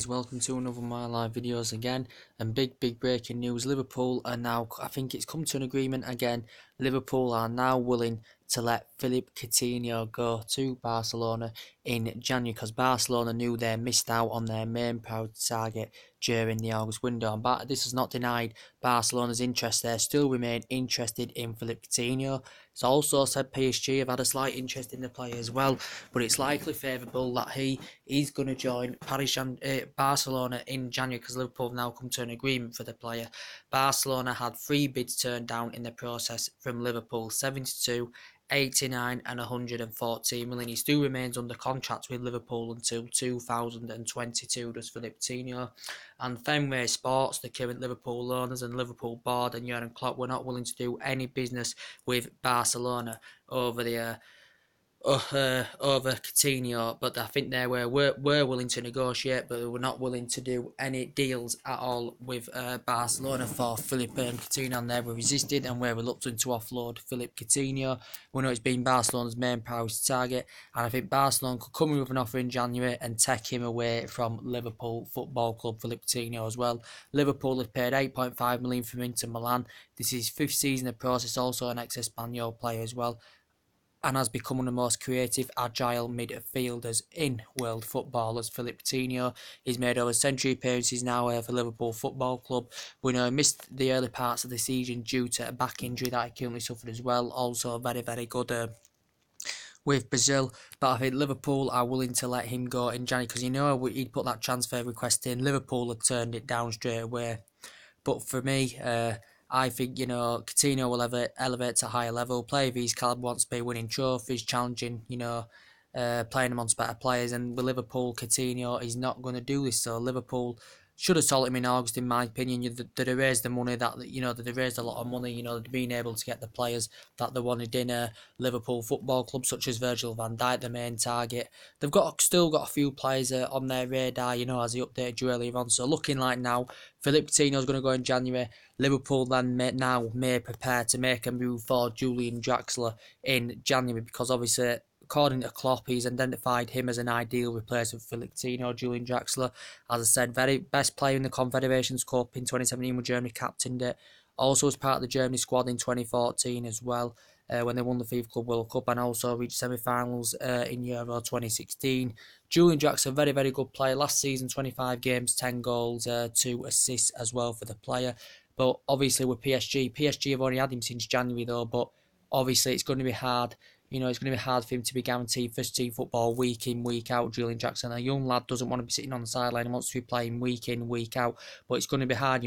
guys, welcome to another of my live videos again, and big breaking news. Liverpool are now, I think it's come to an agreement again. Liverpool are now willing to let Philippe Coutinho go to Barcelona in January, because Barcelona knew they missed out on their main priority target during the August window. But this has not denied Barcelona's interest. They still remain interested in Philippe Coutinho. It's also said PSG have had a slight interest in the player as well, but it's likely favourable that he's going to join Barcelona in January, because Liverpool have now come to an agreement for the player. Barcelona had 3 bids turned down in the process from Liverpool: 72, 89 and 114 million. He still remains under contract with Liverpool until 2022, does Philippe Coutinho. And Fenway Sports, the current Liverpool owners and Liverpool board and Jurgen Klopp, were not willing to do any business with Barcelona over Coutinho, but I think they were willing to negotiate, but they were not willing to do any deals at all with Barcelona for Philippe Coutinho, and they were resisted and were reluctant to offload Philippe Coutinho. We know it's been Barcelona's main priority target, and I think Barcelona could come in with an offer in January and take him away from Liverpool Football Club, Philippe Coutinho as well. Liverpool have paid 8.5 million from Inter Milan. This is his 5th season of process, also an ex-Espanyol player as well, and has become one of the most creative, agile midfielders in world football. As Philippe Coutinho, he's made over century appearances now for Liverpool Football Club. We know he missed the early parts of the season due to a back injury that he currently suffered as well. Also very good with Brazil, but I think Liverpool are willing to let him go in January, because he'd put that transfer request in. Liverpool have turned it down straight away. But for me, I think, Coutinho will elevate to a higher level. Player of his calibre wants to be winning trophies, challenging, playing amongst better players. And with Liverpool, Coutinho is not going to do this. So Liverpool should have sold him in August, in my opinion. They raised the money they raised a lot of money. They've been able to get the players that they wanted in Liverpool Football Club, such as Virgil van Dijk, the main target. They've still got a few players on their radar, as he updated you earlier on. So looking like now, Philippe Coutinho is going to go in January. Liverpool then may prepare to make a move for Julian Draxler in January, because obviously, according to Klopp, he's identified him as an ideal replacement for Philippe Coutinho. Julian Draxler, as I said, very best player in the Confederations Cup in 2017 when Germany captained it. Also was part of the Germany squad in 2014 as well, when they won the FIFA Club World Cup, and also reached semi-finals in Euro 2016. Julian Draxler, very good player. Last season, 25 games, 10 goals, 2 assists as well for the player. But obviously with PSG have only had him since January though, but obviously it's going to be hard. It's going to be hard for him to be guaranteed first team football week in, week out. Julian Draxler, a young lad, doesn't want to be sitting on the sideline. He wants to be playing week in, week out. But it's going to be hard,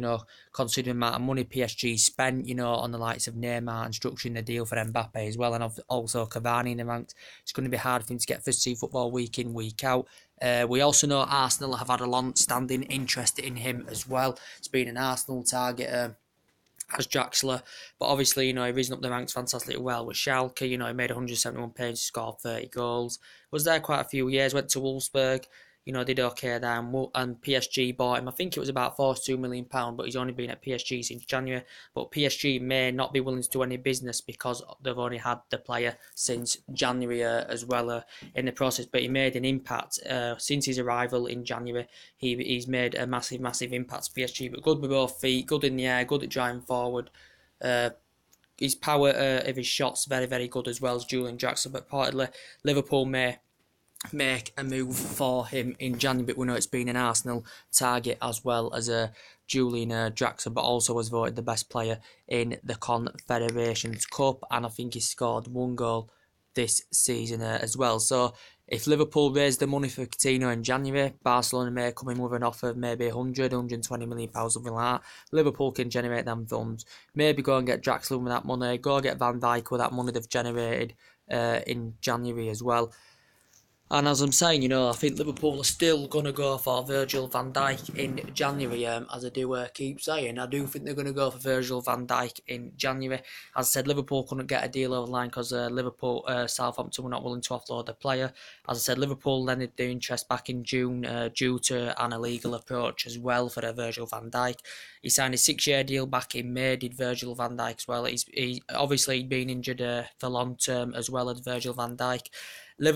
considering the amount of money PSG spent, on the likes of Neymar and structuring the deal for Mbappe as well, and also Cavani in the ranks. It's going to be hard for him to get first team football week in, week out. We also know Arsenal have had a long-standing interest in him as well. It's been an Arsenal target as Draxler, but obviously, he's risen up the ranks fantastically well with Schalke. He made 171 appearances, scored 30 goals. Was there quite a few years, went to Wolfsburg, did okay there, and PSG bought him. I think it was about £42 million, but he's only been at PSG since January. But PSG may not be willing to do any business because they've only had the player since January as well in the process. But he made an impact since his arrival in January. He's made a massive impact for PSG. But good with both feet, good in the air, good at driving forward. His power of his shots very good as well as Julian Draxler. But reportedly, Liverpool may make a move for him in January, but we know it's been an Arsenal target as well as Julian Draxler, but also was voted the best player in the Confederations Cup, and I think he scored 1 goal this season as well. So if Liverpool raise the money for Coutinho in January, Barcelona may come in with an offer of maybe 120 million pounds, something like that. Liverpool can generate them funds, maybe go and get Draxler with that money, go get Van Dijk with that money they've generated in January as well. And as I'm saying, I think Liverpool are still going to go for Virgil van Dijk in January, as I do keep saying. I do think they're going to go for Virgil van Dijk in January. As I said, Liverpool couldn't get a deal over the line because Southampton were not willing to offload the player. As I said, Liverpool lended their interest back in June due to an illegal approach as well for Virgil van Dijk. He signed a 6-year deal back in May, did Virgil van Dijk as well. He's obviously been injured for long term as well as Virgil van Dijk.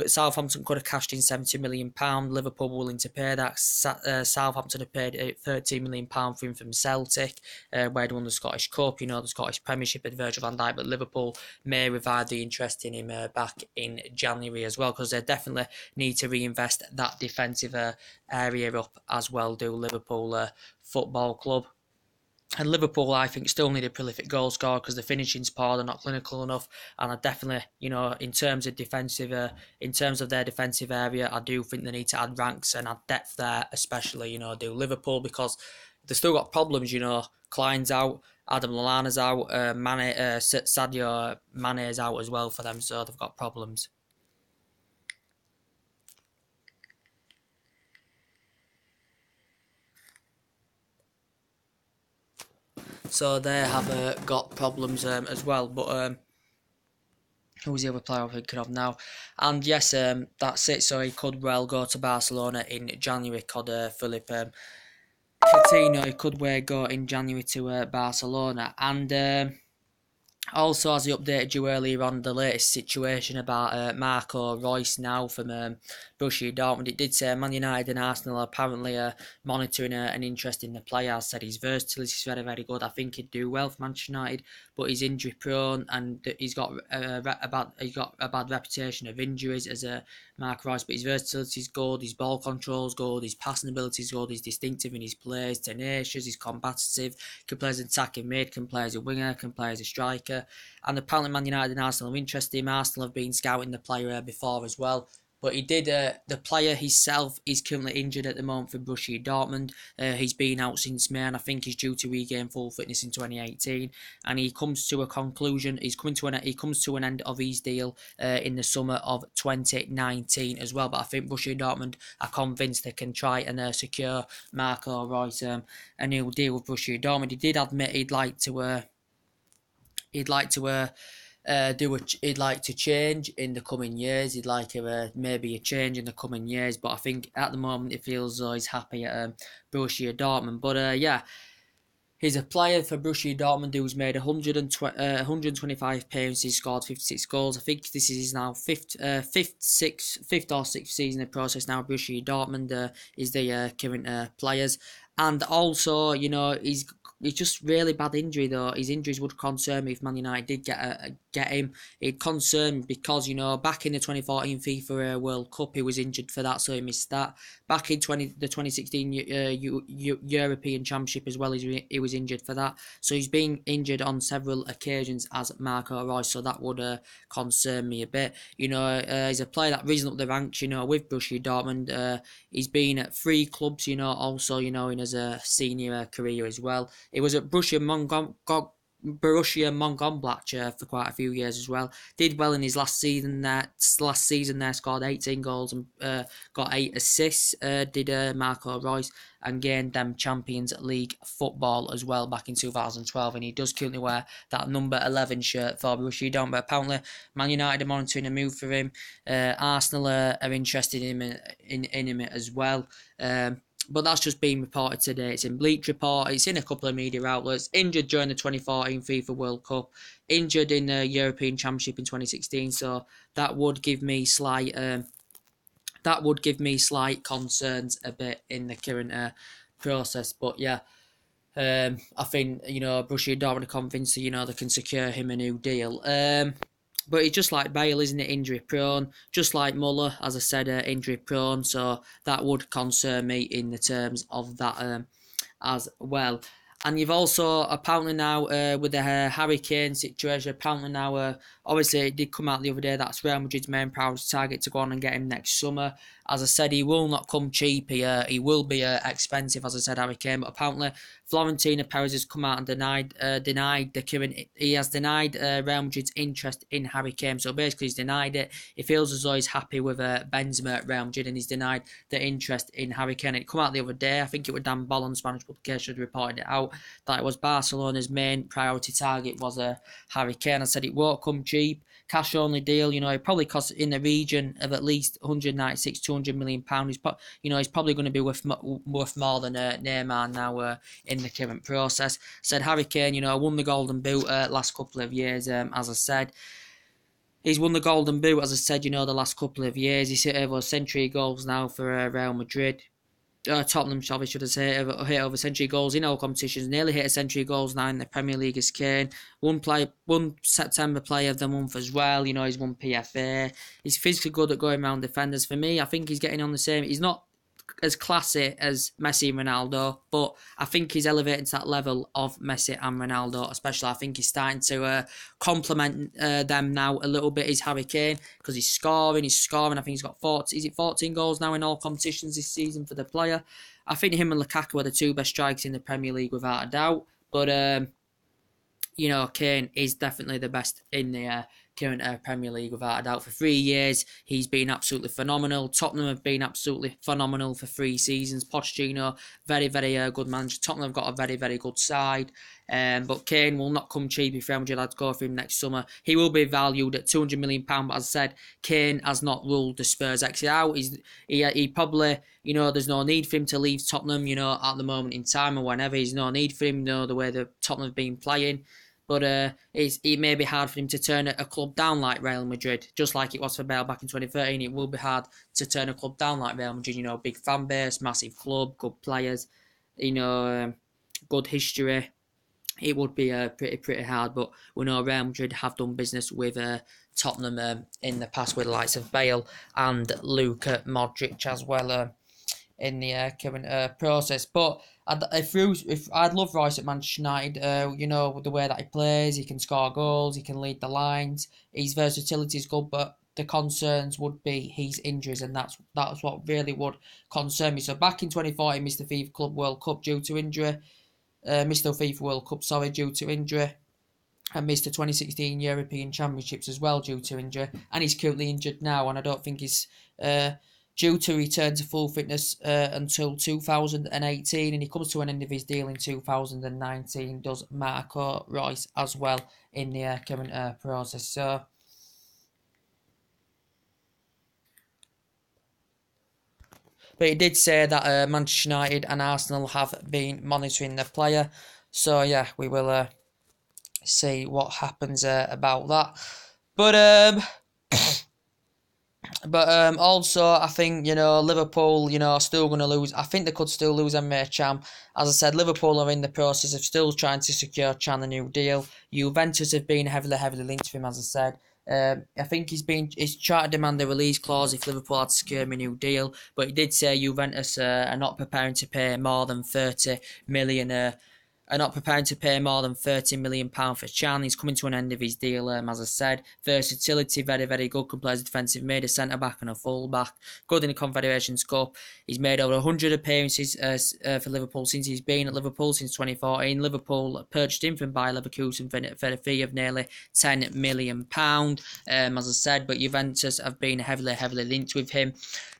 Southampton could have cashed in £70 million. Liverpool were willing to pay that. Southampton have paid £13 million for him from Celtic, where he won the Scottish Cup, the Scottish Premiership at Virgil van Dijk. But Liverpool may revive the interest in him back in January as well, because they definitely need to reinvest that defensive area up as well, do Liverpool Football Club. And Liverpool, I think, still need a prolific goal scorer because the finishing's poor, they're not clinical enough. And I definitely, in terms of their defensive area, I do think they need to add ranks and add depth there, especially, do Liverpool, because they've still got problems, Klein's out, Adam Lallana's out, Sadio Mane's out as well for them, so they've got problems. So they have got problems as well. But who's the other player I'm thinking of now? And yes, that's it. So he could well go to Barcelona in January. Could Philip Coutinho, he could well go in January to Barcelona. And also, as he updated you earlier on the latest situation about Marco Reus now from Borussia Dortmund, it did say Man United and Arsenal are apparently monitoring an interest in the player. As said, his versatility is very, very good. I think he'd do well for Manchester United, but he's injury prone and he's got a bad reputation of injuries as Marco Reus. But his versatility is good, his ball control is good, his passing ability is good, he's distinctive in his plays, tenacious, he's combative, can play as an attacking mid, can play as a winger, can play as a striker. And apparently Man United and Arsenal are interested in him. Arsenal have been scouting the player before as well. But he did. The player himself is currently injured at the moment for Borussia Dortmund. He's been out since May, and I think he's due to regain full fitness in 2018. And he comes to a conclusion. He comes to an end of his deal in the summer of 2019 as well. But I think Borussia Dortmund are convinced they can try and secure Marco Reus a new deal with Borussia Dortmund. He did admit he'd like to change in the coming years. He'd like maybe a change in the coming years, but I think at the moment it feels as though he's happy at Borussia Dortmund. But yeah, he's a player for Borussia Dortmund who's made 125 appearances, scored 56 goals. I think this is his now fifth or sixth season in the process now. Borussia Dortmund is the current players. And also, he's just really bad injury though. His injuries would concern me if Man United did get him. It'd concern me because, back in the 2014 FIFA World Cup, he was injured for that, so he missed that. Back in the 2016 European Championship as well, he was injured for that. So he's been injured on several occasions as Marco Reus, so that would concern me a bit. He's a player that risen up the ranks, with Borussia Dortmund. He's been at 3 clubs, also, in his senior career as well. It was at Borussia Mönchengladbach for quite a few years as well. Did well in his last season there. Scored 18 goals and got 8 assists. Did Marco Reus, and gained them Champions League football as well back in 2012. And he does currently wear that number 11 shirt for Borussia Dortmund. But apparently Man United are monitoring a move for him. Arsenal are interested in him as well. But that's just been reported today. It's in Bleach Report. It's in a couple of media outlets. Injured during the 2014 FIFA World Cup. Injured in the European Championship in 2016. So that would give me slight concerns a bit in the current process. But yeah, I think Borussia Dortmund are convinced that they can secure him a new deal. But he's just like Bale, isn't it? Injury prone. Just like Muller, as I said, injury prone. So that would concern me in the terms of that as well. And you've also apparently now with the Harry Kane situation, apparently now obviously it did come out the other day that's Real Madrid's main priority target to go on and get him next summer. As I said, he will not come cheap. He will be expensive, as I said, Harry Kane. But apparently Florentino Perez has come out and denied Real Madrid's interest in Harry Kane. So basically he's denied it. He feels as though he's happy with Benzema at Real Madrid, and he's denied the interest in Harry Kane. It came out the other day. I think it was Dan Bollon, Spanish publication, had reported it out, that it was Barcelona's main priority target was Harry Kane. I said it won't come cheap. Cash only deal, it probably costs in the region of at least 196, 200 million pounds. He's probably going to be worth more than Neymar now in the current process. Said Harry Kane, won the Golden Boot last couple of years, as I said. He's won the Golden Boot, as I said, the last couple of years. He's hit over century goals now for Real Madrid. Tottenham, sorry, should I say, hit over century goals in all competitions. Nearly hit a century goals now in the Premier League as Kane. One September Player of the Month as well. He's won PFA. He's physically good at going around defenders. For me, I think he's getting on the same. He's not as classy as Messi and Ronaldo, but I think he's elevating to that level of Messi and Ronaldo, especially. I think he's starting to complement them now a little bit. Is Harry Kane, because he's scoring. I think he's got 14 goals now in all competitions this season for the player. I think him and Lukaku are the two best strikers in the Premier League without a doubt, but Kane is definitely the best in the current Premier League without a doubt. For 3 years, he's been absolutely phenomenal. Tottenham have been absolutely phenomenal for 3 seasons. Pochettino, very, very good manager. Tottenham have got a very, very good side. But Kane will not come cheap if Real Madrid had to go for him next summer. He will be valued at £200 million, but as I said, Kane has not ruled the Spurs exit out. He probably, there's no need for him to leave Tottenham, at the moment in time or whenever. There's no need for him, the way the Tottenham have been playing. But it may be hard for him to turn a club down like Real Madrid, just like it was for Bale back in 2013. It will be hard to turn a club down like Real Madrid. Big fan base, massive club, good players, good history. It would be pretty hard. But we know Real Madrid have done business with Tottenham in the past with the likes of Bale and Luka Modric as well in the current process. But I'd love Royce at Manchester United, the way that he plays, he can score goals, he can lead the lines, his versatility is good, but the concerns would be his injuries, and that's what really would concern me. So back in 2014, he missed the FIFA Club World Cup due to injury, missed the FIFA World Cup, due to injury, and missed the 2016 European Championships as well due to injury, and he's currently injured now, and I don't think he's due to return to full fitness until 2018, and he comes to an end of his deal in 2019, does Marco Reus as well in the current process. So, but he did say that Manchester United and Arsenal have been monitoring the player, so yeah, we will see what happens about that. But also, I think, Liverpool, are still going to lose. I think they could still lose Emre Can. As I said, Liverpool are in the process of still trying to secure Can a new deal. Juventus have been heavily linked to him, as I said. I think he's trying to demand a release clause if Liverpool had to secure him a new deal. But he did say Juventus are not preparing to pay more than 30 million are not preparing to pay more than £30 million for Can. He's coming to an end of his deal, as I said. Versatility, very, very good. Can play as a defensive mid, a centre-back and a full-back. Good in the Confederations Cup. He's made over 100 appearances for Liverpool since he's been at Liverpool since 2014. Liverpool purchased him from Bayer Leverkusen for a fee of nearly £10 million, as I said. But Juventus have been heavily linked with him.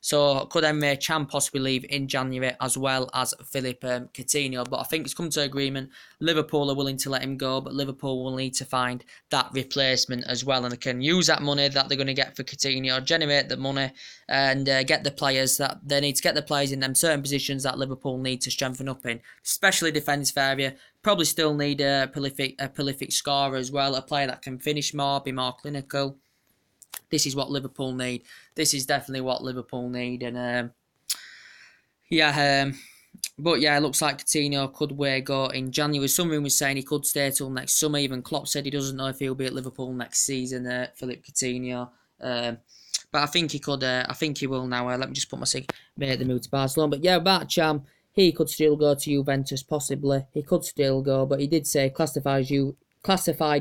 So could Emre Can possibly leave in January as well as Philippe Coutinho? But I think it's come to agreement. Liverpool are willing to let him go, but Liverpool will need to find that replacement as well. And they can use that money that they're going to get for Coutinho, generate the money and get the players that they need to get the players in them certain positions that Liverpool need to strengthen up in, especially defensive area. Probably still need a prolific scorer as well, a player that can finish more, be more clinical. This is what Liverpool need. This is definitely what Liverpool need. And but yeah, it looks like Coutinho could go in January. Some rumours saying he could stay till next summer. Even Klopp said he doesn't know if he'll be at Liverpool next season, Philippe Coutinho. But I think he could. I think he will now. Let me just put my made the move to Barcelona. But yeah, about Can, he could still go to Juventus, possibly. He could still go, but he did say classified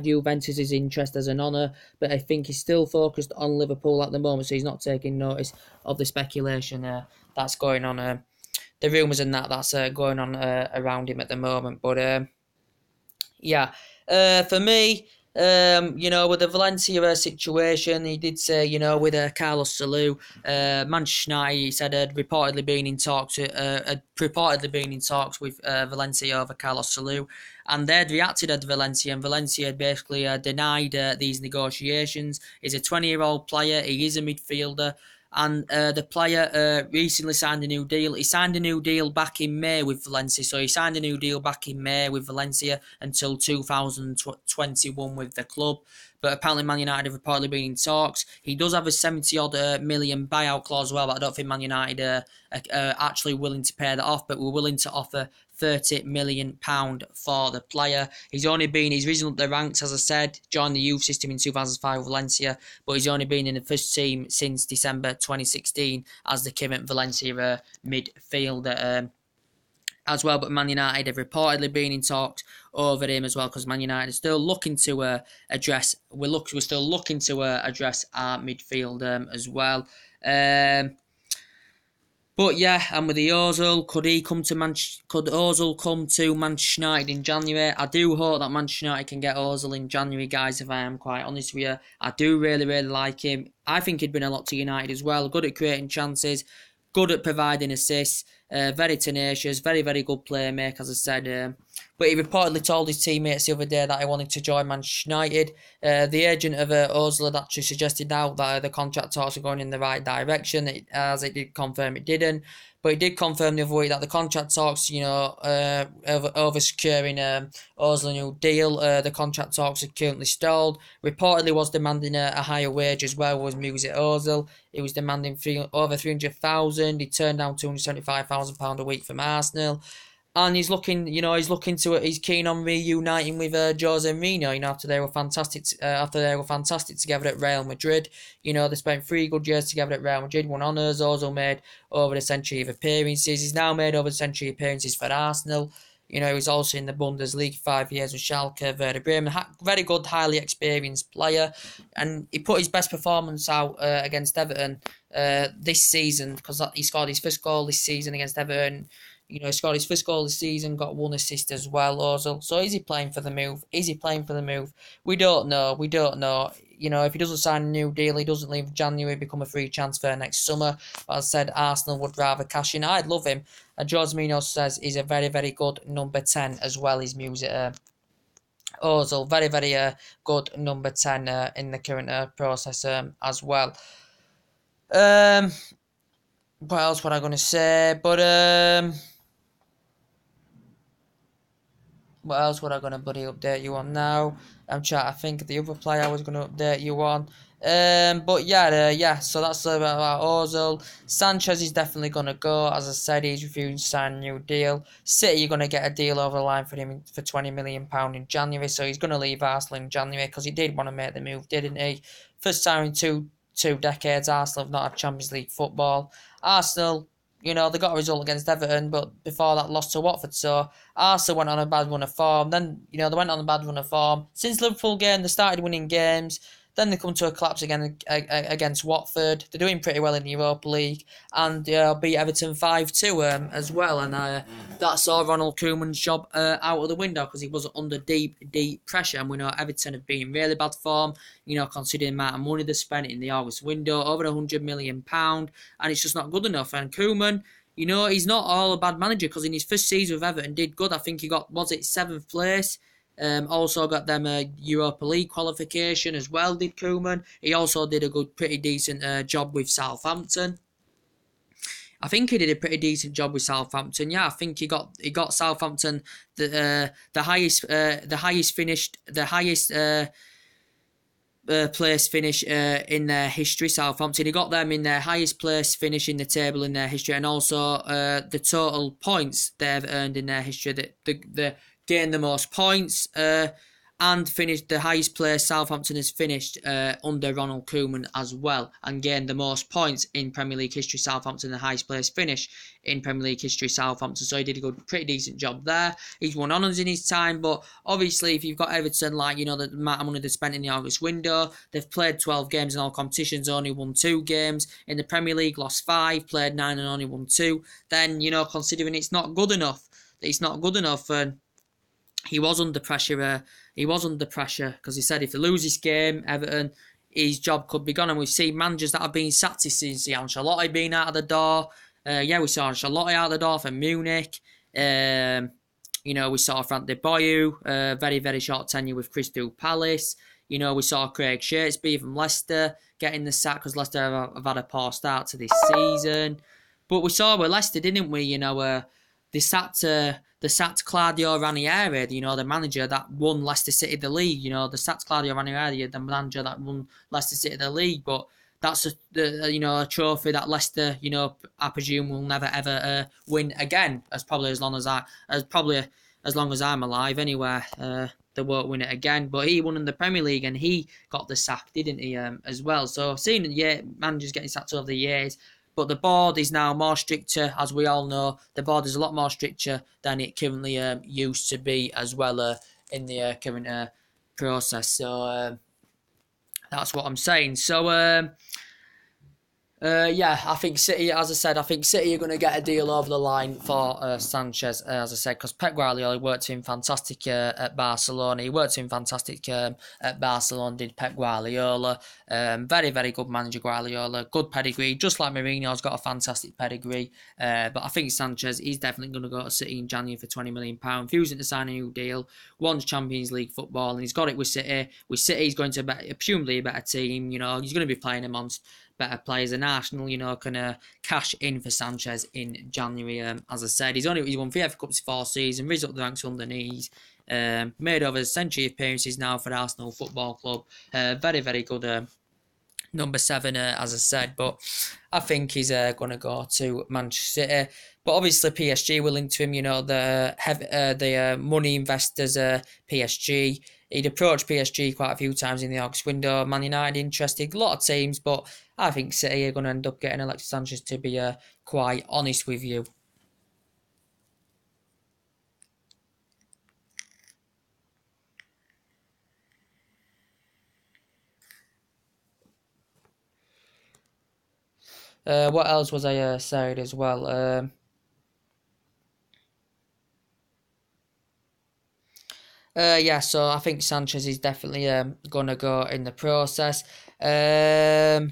Juventus' interest as an honour, but I think he's still focused on Liverpool at the moment, so he's not taking notice of the speculation that's going on, the rumours and that's going on around him at the moment. But for me, with the Valencia situation, he did say, with Carlos Salou, Manchester United, he said, had reportedly been in talks with Valencia over Carlos Salou, and they'd reacted at Valencia, and Valencia had basically denied these negotiations. He's a 20-year-old player, he is a midfielder, and the player recently signed a new deal. He signed a new deal back in May with Valencia. So he signed a new deal back in May with Valencia until 2021 with the club. but apparently Man United have reportedly been in talks. He does have a 70-odd million buyout clause as well, but I don't think Man United are actually willing to pay that off, but we're willing to offer £30 million for the player. He's risen up the ranks, as I said, joined the youth system in 2005 with Valencia, but he's only been in the first team since December 2016 as the current Valencia midfielder as well. But Man United have reportedly been in talks over him as well, because Man United are still looking to address. We're still looking to address our midfield as well. But yeah, and with the Ozil, could Ozil come to Manchester United in January? I do hope that Manchester United can get Ozil in January, guys, if I am quite honest with you. I do really, really like him. I think he'd bring a lot to United as well. Good at creating chances, good at providing assists, very tenacious, very, very good playmaker, as I said. But he reportedly told his teammates the other day that he wanted to join Manchester United. The agent of Ozil had actually suggested now that the contract talks are going in the right direction, as it did confirm it didn't. But he did confirm the other week that the contract talks, over securing Ozil a new deal. The contract talks are currently stalled. Reportedly was demanding a higher wage as well, was Mesut Ozil. He was demanding over 300,000. He turned down £275,000 a week from Arsenal. And he's keen on reuniting with Jose Mourinho. After they were fantastic together at Real Madrid. They spent 3 good years together at Real Madrid, won honours. Ozil made over a century of appearances. He's now made over a century of appearances for Arsenal. He was also in the Bundesliga 5 years with Schalke, Werder Bremen. Very good, highly experienced player, and he put his best performance out against Everton this season, because he scored his first goal this season against Everton. He scored his first goal this season, got 1 assist as well, Ozil. So is he playing for the move? We don't know. If he doesn't sign a new deal, he doesn't leave January, become a free transfer next summer. But as I said, Arsenal would rather cash in. I'd love him. And Jose Mourinho says he's a very, very good number 10 as well, his Mesut Ozil. Very, very good number 10 in the current process as well. What else was I going to say? What else would I going to update you on now? I'm trying to think of the other player I was going to update you on. So that's about Ozil. Sanchez is definitely going to go. As I said, he's refusing to sign a new deal. City are going to get a deal over the line for him for £20 million in January. So he's going to leave Arsenal in January, because he did want to make the move, didn't he? First time in two decades, Arsenal have not had Champions League football. Arsenal, they got a result against Everton, but before that lost to Watford. So Arsenal went on a bad run of form. Then, they went on a bad run of form. Since Liverpool game, they started winning games. Then they come to a collapse again against Watford. They're doing pretty well in the Europa League, and beat Everton 5-2 as well. And that saw Ronald Koeman's job out of the window, because he was under deep pressure. And we know Everton have been in really bad form, considering the amount of money they spent in the August window, over £100 million, and it's just not good enough. And Koeman, he's not all a bad manager, because in his first season with Everton did good. I think he got, 7th place? Also got them a Europa League qualification as well, did Koeman. He also did a pretty decent job with Southampton. I think he did a pretty decent job with Southampton. Yeah, I think he got Southampton the highest place finish in their history. Southampton, he got them in their highest place finish in the table in their history, and also the total points they've earned in their history. The gained the most points and finished the highest place Southampton has finished under Ronald Koeman as well, and gained the most points in Premier League history. Southampton, the highest place finish in Premier League history, Southampton. So he did a pretty decent job there. He's won honours in his time, but obviously if you've got Everton, the amount of money they spent in the August window, they've played 12 games in all competitions, only won 2 games. In the Premier League, lost 5, played 9 and only won 2. Then, considering it's not good enough, and he was under pressure. Because he said if they lose this game, Everton, his job could be gone. And we've seen managers that have been sacked since Ancelotti been out of the door. We saw Ancelotti out of the door for Munich. We saw Frank de Boer, very, very short tenure with Crystal Palace. We saw Craig Shakespeare from Leicester getting the sack, because Leicester have had a poor start to this season. But we saw with Leicester, didn't we? they sacked Claudio Ranieri, the manager that won Leicester City the league. They sacked Claudio Ranieri, the manager that won Leicester City the league. But that's a trophy that Leicester, I presume will never ever win again. As long as I'm alive, anyway. They won't win it again. But he won in the Premier League and he got the sack, didn't he? As well. So seeing managers getting sacked over the years. But the board is now more stricter, as we all know. The board is a lot more stricter than it currently used to be as well in the current process. So that's what I'm saying. So I think City, as I said, I think City are going to get a deal over the line for Sanchez, as I said, because Pep Guardiola worked him fantastic at Barcelona. He worked him fantastic at Barcelona, did Pep Guardiola. Very, very good manager, Guardiola. Good pedigree, just like Mourinho's got a fantastic pedigree. But I think Sanchez, he's definitely going to go to City in January for £20 million. Refusing to sign a new deal, wants Champions League football, and he's got it with City. With City, he's going to presumably a better team. He's going to be playing amongst better players, and Arsenal, can cash in for Sanchez in January. As I said, he's won 3 FA Cups in 4 seasons, risen up the ranks underneath, made over a century of appearances now for the Arsenal Football Club. Very, very good number 7, as I said, but I think he's going to go to Manchester City. But obviously PSG will link to him, the money investors, PSG. He'd approached PSG quite a few times in the August window. Man United interested, a lot of teams, but I think City are going to end up getting Alexis Sanchez, to be quite honest with you. What else was I saying as well? So I think Sanchez is definitely going to go in the process. Ander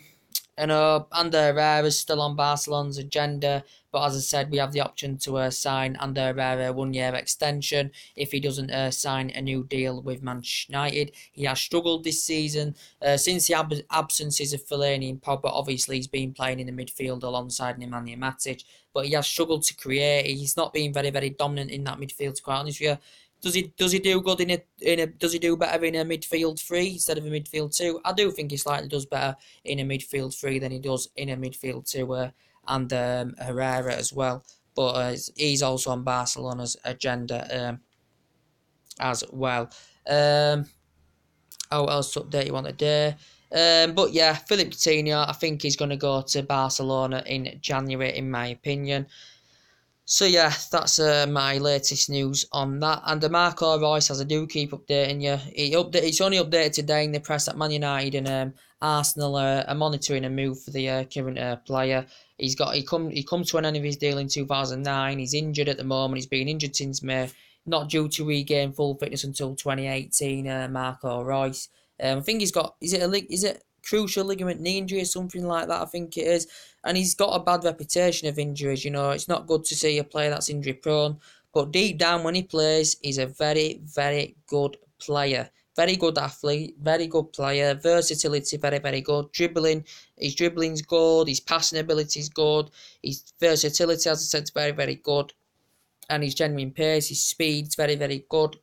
Herrera's still on Barcelona's agenda, but as I said, we have the option to sign Ander Herrera 1-year extension if he doesn't sign a new deal with Manchester United. He has struggled this season since the absences of Fellaini and Pogba. Obviously, he's been playing in the midfield alongside Nemanja Matic, but he has struggled to create. He's not been very, very dominant in that midfield, to quite honest with you. Does he do good does he do better in a midfield 3 instead of a midfield 2? I do think he slightly does better in a midfield 3 than he does in a midfield 2 and Herrera as well. But he's also on Barcelona's agenda as well. What else to update you on today? But yeah, Philippe Coutinho, I think he's going to go to Barcelona in January, in my opinion. So yeah, that's my latest news on that. And Marco Reus, as I do keep updating you, it's only updated today in the press that Man United and Arsenal are monitoring a move for the current player. He come to an end of his deal in 2009. He's injured at the moment. He's been injured since May, not due to regain full fitness until 2018. Marco Reus. I think he's got is it crucial ligament knee injury or something like that, I think it is. And he's got a bad reputation of injuries, It's not good to see a player that's injury prone. But deep down when he plays, he's a very, very good player. Very good athlete, very good player. Versatility, very, very good. His dribbling's good. His passing ability's good. His versatility, as I said, is very, very good. And his genuine pace, his speed's very, very good.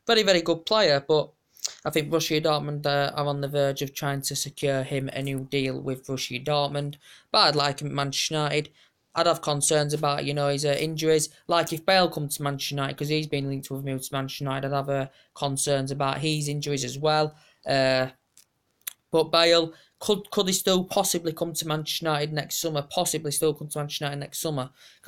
Very, very good player, but I think Borussia Dortmund are on the verge of trying to secure him a new deal with Borussia Dortmund. But I'd like him at Manchester United. I'd have concerns about, his injuries. Like if Bale comes to Manchester United, because he's been linked with a move to Manchester United, I'd have concerns about his injuries as well. But Bale, could he still possibly come to Manchester United next summer? Because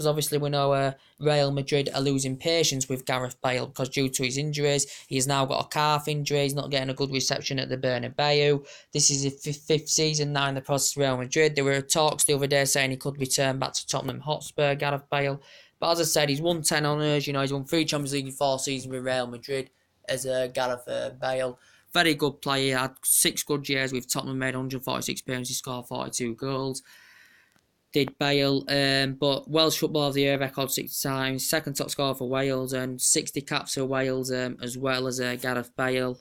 obviously we know Real Madrid are losing patience with Gareth Bale because due to his injuries, he's now got a calf injury. He's not getting a good reception at the Bernabeu. This is his fifth season now in the process of Real Madrid. There were talks the other day saying he could return back to Tottenham Hotspur, Gareth Bale. But as I said, he's won 10 honours. He's won 3 Champions League in 4 seasons with Real Madrid as Gareth Bale. Very good player, had 6 good years with Tottenham, made 146 appearances, scored 42 goals. Did Bale, but Welsh Footballer of the Year record 6 times, second top scorer for Wales, and 60 caps for Wales as well as Gareth Bale.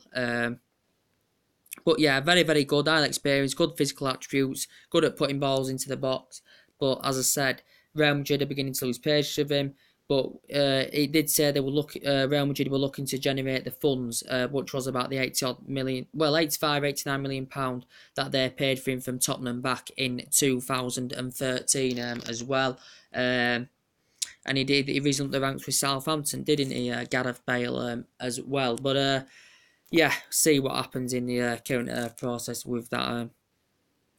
But yeah, very, very good, high experience, good physical attributes, good at putting balls into the box. But as I said, Real Madrid are beginning to lose patience with him. But it did say they were Real Madrid were looking to generate the funds, which was about the 80 million, well, 85, 89 million pound that they paid for him from Tottenham back in 2013 as well. And he risen up the ranks with Southampton, didn't he, Gareth Bale as well. But yeah, see what happens in the current process with that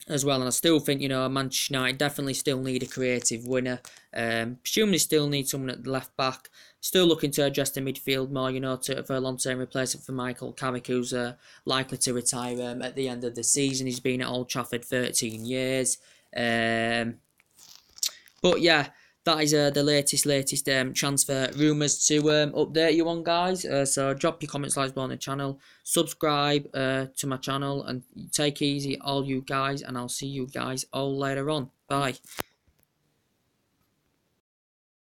as well. And I still think, Manchester United definitely still need a creative winner. Presumably still need someone at the left back. Still looking to address the midfield more, for a long-term replacement for Michael Carrick, who's likely to retire at the end of the season. He's been at Old Trafford 13 years. But yeah, that is the latest transfer rumours to update you on, guys. So drop your comments, likes below on the channel. Subscribe to my channel, and take it easy, all you guys. And I'll see you guys all later on. Bye.